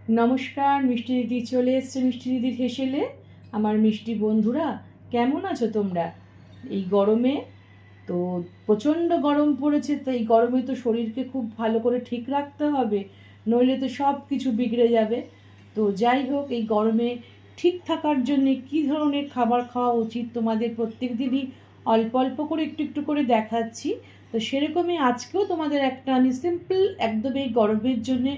নমস্কার, মিষ্টি দিদি চলে এসছে মিষ্টি দিদির হেসেলে। আমার মিষ্টি বন্ধুরা, কেমন আছো তোমরা এই গরমে? তো প্রচণ্ড গরম পড়েছে, তো এই গরমে তো শরীরকে খুব ভালো করে ঠিক রাখতে হবে, নইলে তো সব কিছু বিগড়ে যাবে। তো যাই হোক, এই গরমে ঠিক থাকার জন্যে কী ধরনের খাবার খাওয়া উচিত তোমাদের প্রত্যেক দিনই অল্প অল্প করে একটু একটু করে দেখাচ্ছি। তো সেরকমই আজকেও তোমাদের একটা আমি সিম্পল একদম এই গরমের জন্যে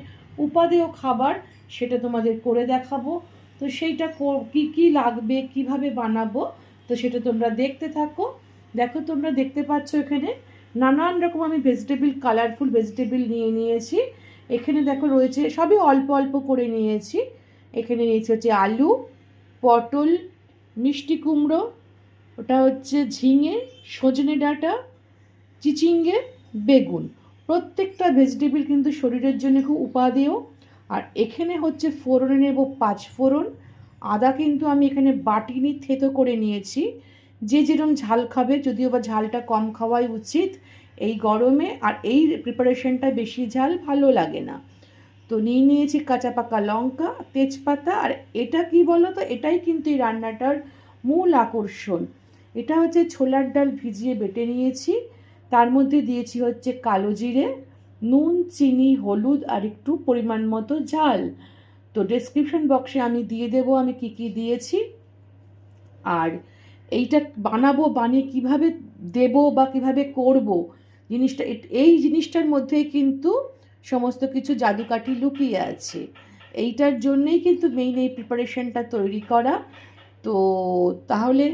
উপাদেয় খাবার সেটা তোমাদের করে দেখাবো। তো সেইটা কি কি লাগবে, কিভাবে বানাবো, তো সেটা তোমরা দেখতে থাকো। দেখো, তোমরা দেখতে পাচ্ছ এখানে নানান রকম আমি ভেজিটেবল, কালারফুল ভেজিটেবল নিয়েছি। এখানে দেখো রয়েছে, সবই অল্প অল্প করে নিয়েছি। এখানে নিয়েছি হচ্ছে আলু, পটল, মিষ্টি কুমড়ো, ওটা হচ্ছে ঝিঙে, সজনে ডাঁটা, চিচিঙ্গে, বেগুন। প্রত্যেকটা ভেজিটেবল কিন্তু শরীরের জন্য খুব উপাদেয়। আর এখানে হচ্ছে ফোড়নে নেব 5 ফোড়ন। আদা কিন্তু আমি এখানে বাটিনি, থেতো করে নিয়েছি। যে যেরকম ঝাল খাবে, যদিও বা ঝালটা কম খাওয়াই উচিত এই গরমে, আর এই প্রিপারেশনটা বেশি ঝাল ভালো লাগে না। তো নিয়েছি কাঁচা পাকা লঙ্কা, তেজপাতা। আর এটা কি বলো তো, এটাই কিন্তু এই রান্নাটার মূল আকর্ষণ। এটা হচ্ছে ছোলার ডাল ভিজিয়ে বেটে নিয়েছি, তার মধ্যে দিয়েছি হচ্ছে কালো জিরে, নুন, চিনি, হলুদ আর একটু পরিমাণ মতো ঝাল। তো ডেসক্রিপশন বক্সে আমি দিয়ে দেবো আমি কি কি দিয়েছি। আর এইটা বানিয়ে কিভাবে দেব বা কিভাবে করব, জিনিসটা এই জিনিসটার মধ্যেই কিন্তু সমস্ত কিছু জাদুকাঠি লুকিয়ে আছে। এইটার জন্যেই কিন্তু মেইন এই প্রিপারেশনটা তৈরি করা। তো তাহলে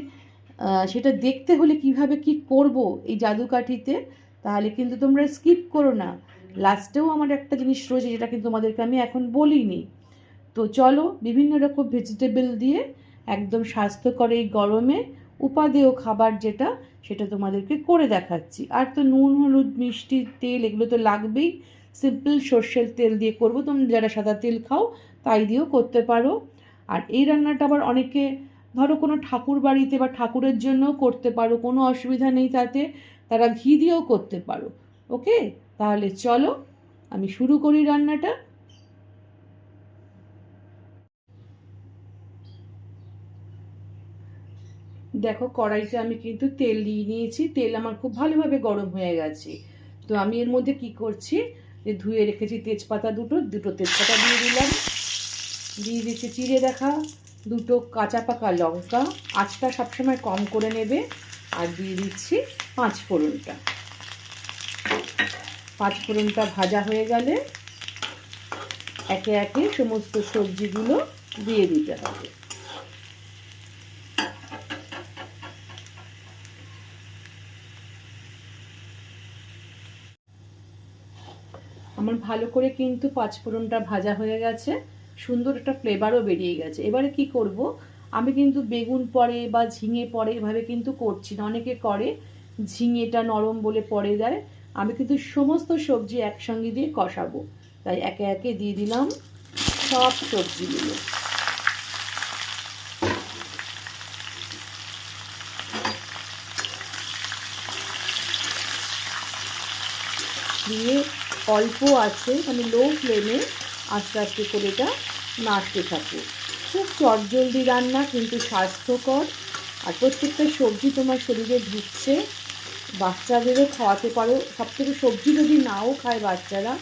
সেটা দেখতে হলে কিভাবে কি করব এই জাদুকাঠিতে, তাহলে কিন্তু তোমরা স্কিপ করো না। লাস্টেও আমার একটা জিনিস রয়েছে যেটা কিন্তু তোমাদেরকে আমি এখন বলিনি। তো চলো, বিভিন্ন রকম ভেজিটেবল দিয়ে একদম স্বাস্থ্যকর এই গরমে উপাদেয় খাবার যেটা, সেটা তোমাদেরকে করে দেখাচ্ছি। আর তো নুন, হলুদ, মিষ্টি, তেল এগুলো তো লাগবেই। সিম্পল সর্ষের তেল দিয়ে করব, তোমরা যারা সাদা তেল খাও তাই দিয়েও করতে পারো। আর এই রান্নাটা আবার অনেকে ধরো কোনো ঠাকুর বাড়িতে বা ঠাকুরের জন্যও করতে পারো, কোনো অসুবিধা নেই তাতে, তারা ঘি দিয়েও করতে পারো। ওকে, তাহলে চলো আমি শুরু করি রান্নাটা। দেখো, কড়াইতে আমি কিন্তু তেল দিয়ে নিয়েছি, তেল আমার খুব ভালোভাবে গরম হয়ে গেছে। তো আমি এর মধ্যে কি করছি, যে ধুয়ে রেখেছি তেজপাতা, দুটো তেজপাতা দিয়ে দিলাম। দিয়ে দিচ্ছি চিড়ে রাখা দুটো কাঁচা পাকা লঙ্কা, আঁচটা সবসময় কম করে নেবে। আর দিয়ে দিচ্ছি 5 ফোড়নটা। 5 ফোড়নটা ভাজা হয়ে গেলে একে একে সমস্ত সবজিগুলো দিয়ে দিতে হবে। আমার ভালো করে কিন্তু 5 ফোড়নটা ভাজা হয়ে গেছে, সুন্দর একটা ফ্লেভারও বেরিয়ে গেছে। এবারে কি করব, আমি কিন্তু বেগুন পরে বা ঝিঙে পরে এভাবে কিন্তু করছি না। অনেকে করে ঝিঙেটা নরম বলে পরে দেয়, আমি কিন্তু সমস্ত সবজি একসঙ্গে দিয়ে কষাবো। তাই একে একে দিয়ে দিলাম সব সবজিগুলো। দিয়ে অল্প আছে মানে লো ফ্লেমে আস্তে আস্তে করে এটা নাড়তে থাকে। খুব চটজলদি রান্না, কিন্তু স্বাস্থ্যকর। আর প্রত্যেকটা সবজি তোমার শরীরে ঢুকছে, বাচ্চাদেরও খাওয়াতে পারো। সবথেকে সবজি যদি নাও খায় বাচ্চারা,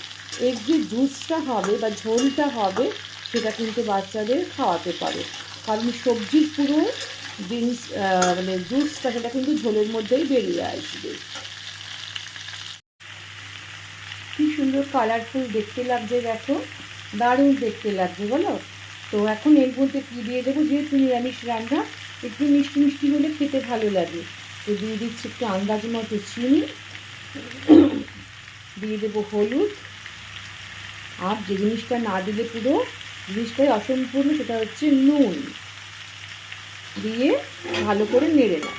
এর যে জুসটা হবে বা ঝোলটা হবে সেটা কিন্তু বাচ্চাদের খাওয়াতে পারো। কারণ সবজির পুরো ড্রিঙ্কস মানে জুসটা সেটা কিন্তু ঝোলের মধ্যেই বেরিয়ে আসবে। কি সুন্দর কালারফুল দেখতে লাগছে, দেখো দারুণ দেখতে লাগছে বলো। তো এখন এর মধ্যে কী দিয়ে দেবো, যেহেতু নিরামিষ রান্না একটু মিষ্টি মিষ্টি হলে খেতে ভালো লাগে। তো দিয়ে দিচ্ছি একটু আন্দাজ মতো চিনি, দিয়ে দেবো হলুদ। আর যে জিনিসটা না দিলে পুরো জিনিসটাই অসম্পূর্ণ, সেটা হচ্ছে নুন। দিয়ে ভালো করে নেড়ে নাও।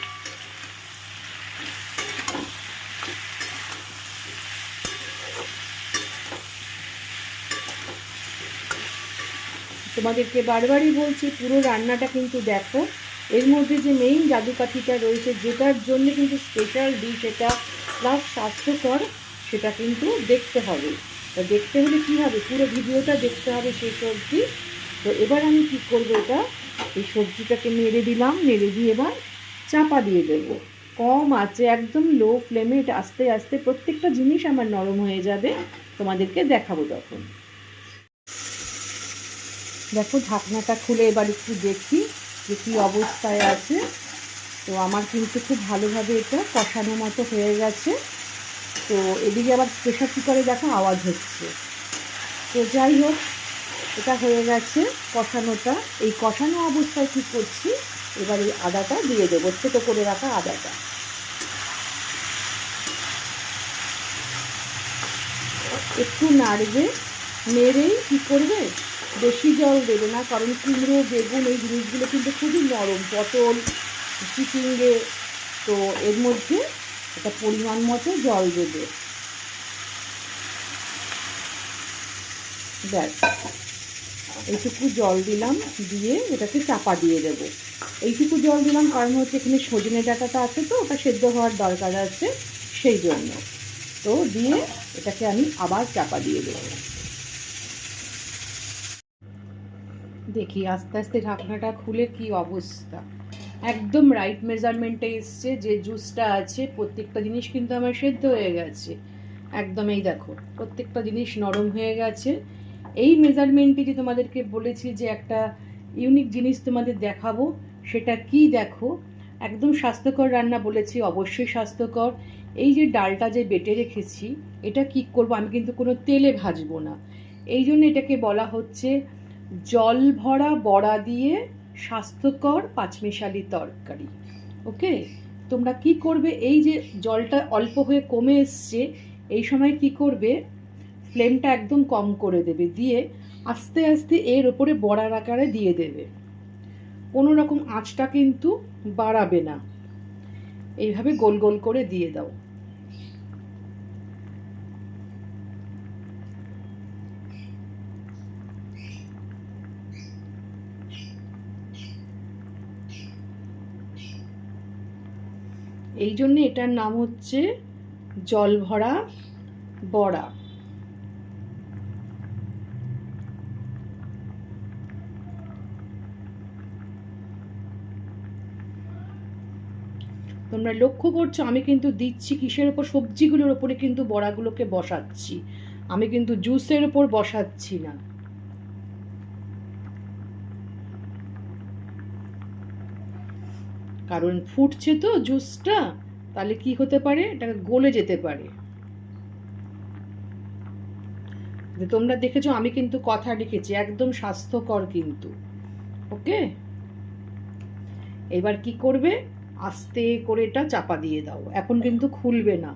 তোমাদেরকে বারবারই বলছি, পুরো রান্নাটা কিন্তু দেখো। এর মধ্যে যে মেইন জাদুকাঠিটা রয়েছে, যেটার জন্য কিন্তু স্পেশাল ডিশ এটা প্লাস স্বাস্থ্যকর, সেটা কিন্তু দেখতে হবে। তা দেখতে হলে কী হবে, পুরো ভিডিওটা দেখতে হবে সেই সবজি। তো এবার আমি কী করবো, এটা এই সবজিটাকে নেড়ে দিলাম, নেড়ে দিয়ে এবার চাপা দিয়ে দেবো কম আঁচে, একদম লো ফ্লেমে। এটা আস্তে আস্তে প্রত্যেকটা জিনিস আমার নরম হয়ে যাবে, তোমাদেরকে দেখাবো তখন। দেখো ঢাকনাটা খুলে এবার একটু দেখি যে কী অবস্থায় আছে। তো আমার কিন্তু খুব ভালোভাবে এটা কষানো মতো হয়ে গেছে। তো এদিকে আবার প্রেশার কুকারে দেখো আওয়াজ হচ্ছে। তো যাই হোক, এটা হয়ে গেছে কষানোটা। এই কষানো অবস্থায় কী করছি, এবার এই আদাটা দিয়ে দেবো, ছোটো করে রাখা আদাটা। একটু নাড়বে, নেড়েই কী করবে, বেশি জল দেবে না, কারণ কুমড়ো বেগুন এই জিনিসগুলো কিন্তু খুবই নরম, পটল চিচিঙ্গে। তো এর মধ্যে একটা পরিমাণ মতো জল দেবে, ব্যাস এইটুকু জল দিলাম, দিয়ে এটাকে চাপা দিয়ে দেবো। এইটুকু জল দিলাম কারণ হচ্ছে এখানে সজনে ডাঁটাটা আছে, তো ওটা সেদ্ধ হওয়ার দরকার আছে, সেই জন্য। তো দিয়ে এটাকে আমি আবার চাপা দিয়ে দেবো। দেখি আস্তে আস্তে ঢাকনাটা খুলে কি অবস্থা, একদম রাইট মেজারমেন্টে এসছে। যে জুসটা আছে প্রত্যেকটা জিনিস কিন্তু আমার সেদ্ধ হয়ে গেছে একদম। এই দেখো প্রত্যেকটা জিনিস নরম হয়ে গেছে। এই মেজারমেন্টে যে তোমাদেরকে বলেছি যে একটা ইউনিক জিনিস তোমাদের দেখাবো, সেটা কি দেখো, একদম স্বাস্থ্যকর রান্না বলেছি, অবশ্যই স্বাস্থ্যকর। এই যে ডালটা যে বেটে রেখেছি, এটা কি করব, আমি কিন্তু কোনো তেলে ভাজবো না। এই জন্য এটাকে বলা হচ্ছে জল ভরা বড়া দিয়ে স্বাস্থ্যকর পাঁচমিশালি তরকারি। ওকে, তোমরা কি করবে, এই যে জলটা অল্প হয়ে কমে এসছে, এই সময় কি করবে, ফ্লেমটা একদম কম করে দেবে, দিয়ে আস্তে আস্তে এর ওপরে বড়ার আকারে দিয়ে দেবে। কোনো রকম আঁচটা কিন্তু বাড়াবে না, এইভাবে গোল গোল করে দিয়ে দাও। এই জন্য এটার নাম হচ্ছে জল ভরা বড়া। তোমরা লক্ষ্য করছো আমি কিন্তু দিচ্ছি কিসের ওপর, সবজিগুলোর ওপরে কিন্তু বড়াগুলোকে বসাচ্ছি, আমি কিন্তু জুসের ওপর বসাচ্ছি না। কারণ ফুটছে তো জুসটা, তাহলে কি হতে পারে, এটা গলে যেতে পারে। তোমরা দেখেছো আমি কিন্তু কথা লিখেছি, একদম স্বাস্থ্যকর কিন্তু। ওকে, এবার কি করবে, আস্তে করে এটা চাপা দিয়ে দাও, এখন কিন্তু খুলবে না।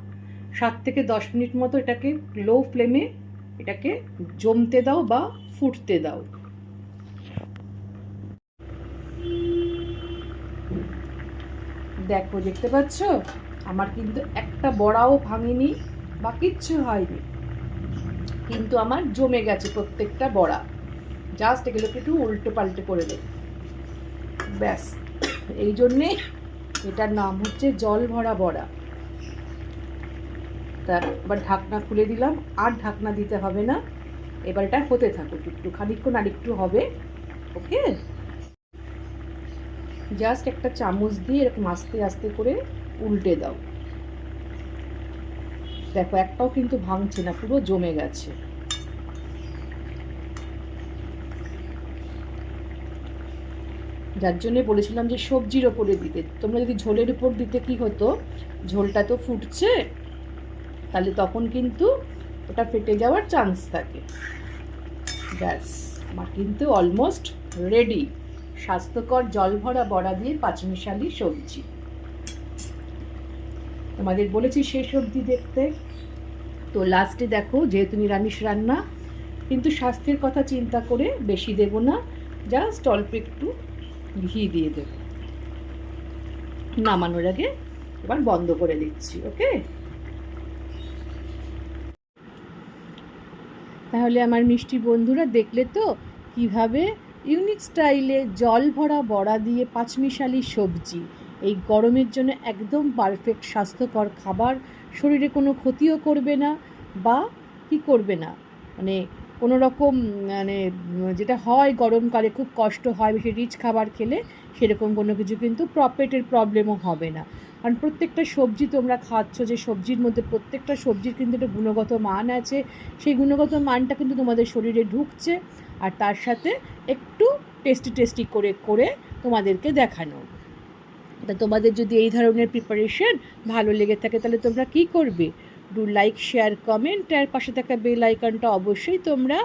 7 থেকে 10 মিনিট মতো এটাকে লো ফ্লেমে এটাকে জমতে দাও বা ফুটতে দাও। দেখো দেখতে পাচ্ছ আমার কিন্তু একটা বড়াও ভাঙেনি বা কিচ্ছু হয়নি, কিন্তু আমার জমে গেছে প্রত্যেকটা বড়া। জাস্ট এগুলোকে একটু উল্টে পাল্টে করে দেব, ব্যাস। এই জন্যে এটার নাম হচ্ছে জল ভরা বড়া। তা এবার ঢাকনা খুলে দিলাম, আর ঢাকনা দিতে হবে না, এবার এটা হতে থাকুক একটু, খানিকক্ষণ আর একটু হবে। ওকে, জাস্ট একটা চামচ দিয়ে এরকম আস্তে আস্তে করে উল্টে দাও। দেখো একটাও কিন্তু ভাঙছে না, পুরো জমে গেছে। যার জন্যে বলেছিলাম যে সবজির ওপরে দিতে, তোমরা যদি ঝোলের উপর দিতে কি হতো, ঝোলটা তো ফুটছে, তাহলে তখন কিন্তু ওটা ফেটে যাওয়ার চান্স থাকে। ব্যাস আমার কিন্তু অলমোস্ট রেডি স্বাস্থ্যকর জল ভরা বড়া দিয়ে পাঁচমিশালি সবজি। তোমাদের বলেছি সেই সবজি দেখতে। তো লাস্টে দেখো, যেহেতু নিরামিষ রান্না, কিন্তু স্বাস্থ্যের কথা চিন্তা করে বেশি দেব না, জাস্ট অল্প একটু ঘি দিয়ে দেব। নামানোর আগে এবার বন্ধ করে দিচ্ছি। ওকে, তাহলে আমার মিষ্টি বন্ধুরা দেখলে তো কিভাবে ইউনিক স্টাইলে জল ভরা বড়া দিয়ে পাঁচমিশালি সবজি, এই গরমের জন্য একদম পারফেক্ট স্বাস্থ্যকর খাবার, শরীরে কোনো ক্ষতিও করবে না বা কি করবে না, মানে কোনো রকম মানে যেটা হয় গরমকালে খুব কষ্ট হয় বেশি রিচ খাবার খেলে, সেরকম কোনো কিছু কিন্তু পেটের প্রবলেমও হবে না। কারণ প্রত্যেকটা সবজি তোমরা খাচ্ছ, যে সবজির মধ্যে প্রত্যেকটা সবজির কিন্তু একটা গুণগত মান আছে, সেই গুণগত মানটা কিন্তু তোমাদের শরীরে ঢুকছে, আর তার সাথে একটু টেস্টি করে করে তোমাদেরকে দেখানো। তা তোমাদের যদি এই ধরনের প্রিপারেশন ভালো লেগে থাকে তাহলে তোমরা কি করবে, ডু লাইক শেয়ার কমেন্ট, আর পাশে থাকা বেল আইকনটা অবশ্যই তোমরা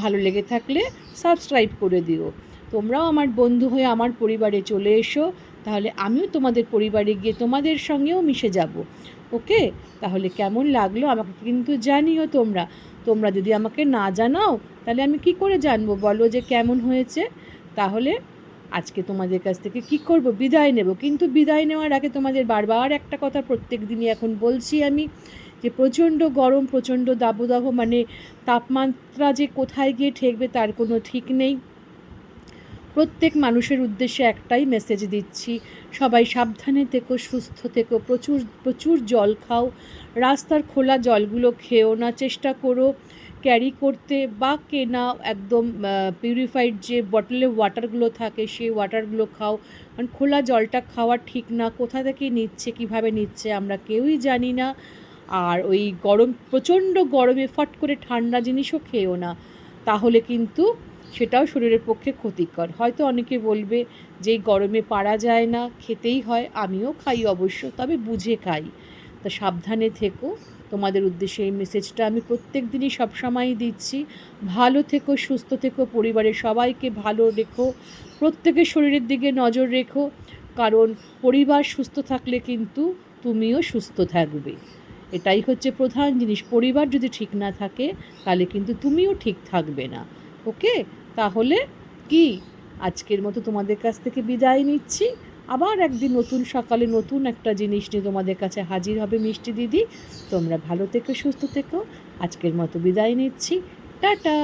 ভালো লেগে থাকলে সাবস্ক্রাইব করে দিও। তোমরাও আমার বন্ধু হয়ে আমার পরিবারে চলে এসো, তাহলে আমিও তোমাদের পরিবারে গিয়ে তোমাদের সঙ্গেও মিশে যাব। ওকে, তাহলে কেমন লাগলো আমাকে কিন্তু জানিও। তোমরা যদি আমাকে না জানাও তাহলে আমি কি করে জানবো বলো যে কেমন হয়েছে। তাহলে আজকে তোমাদের কাছ থেকে কি করব, বিদায় নেব। কিন্তু বিদায় নেওয়ার আগে তোমাদের বারবার একটা কথা প্রত্যেক দিনই এখন বলছি আমি, যে প্রচণ্ড গরম, প্রচণ্ড দাবদাহ, মানে তাপমাত্রা যে কোথায় গিয়ে ঠেকবে তার কোনো ঠিক নেই। প্রত্যেক মানুষের উদ্দেশ্যে একটাই মেসেজ দিচ্ছি, সবাই সাবধানে থেকো, সুস্থ থেকো, প্রচুর প্রচুর জল খাও, রাস্তার খোলা জলগুলো খেও না, চেষ্টা করো ক্যারি করতে বা কেনা একদম পিউরিফাইড যে বটলে ওয়াটারগুলো থাকে সেই ওয়াটারগুলো খাও। কারণ খোলা জলটা খাওয়া ঠিক না, কোথা থেকে নিচ্ছে কীভাবে নিচ্ছে আমরা কেউই জানি না। আর ওই গরম, প্রচণ্ড গরমে ফট করে ঠান্ডা জিনিসও খেও না, তাহলে কিন্তু সেটাও শরীরের পক্ষে ক্ষতিকর। হয়তো অনেকে বলবে যে গরমে পারা যায় না, খেতেই হয়, আমিও খাই অবশ্য, তবে বুঝে খাই। তা সাবধানে থেকো, তোমাদের উদ্দেশ্যে এই মেসেজটা আমি প্রত্যেক দিনই সবসময়ই দিচ্ছি। ভালো থেকো, সুস্থ থেকো, পরিবারের সবাইকে ভালো রেখো, প্রত্যেকের শরীরের দিকে নজর রেখো, কারণ পরিবার সুস্থ থাকলে কিন্তু তুমিও সুস্থ থাকবে। এটাই হচ্ছে প্রধান জিনিস। পরিবার যদি ঠিক না থাকে তাহলে কিন্তু তুমিও ঠিক থাকবে না। ওকে, তাহলে কি আজকের মতো তোমাদের কাছ থেকে বিদায় নিচ্ছি। আবার একদিন নতুন সকালে নতুন একটা জিনিস নিয়ে তোমাদের কাছে হাজির হবে মিষ্টি দিদি। তোমরা ভালো থেকো, সুস্থ থেকো। আজকের মতো বিদায় নিচ্ছি, টাটা।